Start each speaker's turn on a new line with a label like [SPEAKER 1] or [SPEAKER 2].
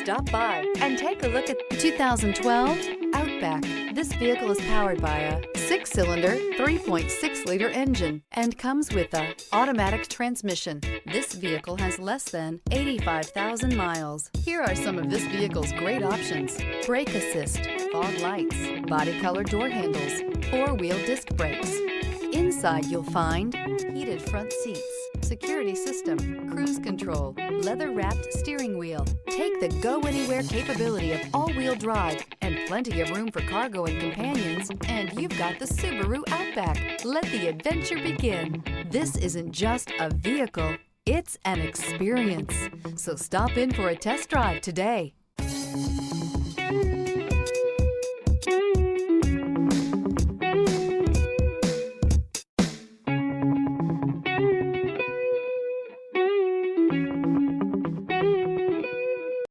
[SPEAKER 1] Stop by and take a look at the 2012 Outback. This vehicle is powered by a 6-cylinder, 3.6-liter engine and comes with an automatic transmission. This vehicle has less than 85,000 miles. Here are some of this vehicle's great options: brake assist, fog lights, body color door handles, 4-wheel disc brakes. Inside you'll find heated front seats, security system, cruise control, leather-wrapped steering wheel. Take the go-anywhere capability of all-wheel drive and plenty of room for cargo and companions, and you've got the Subaru Outback. Let the adventure begin. This isn't just a vehicle, it's an experience. So stop in for a test drive today.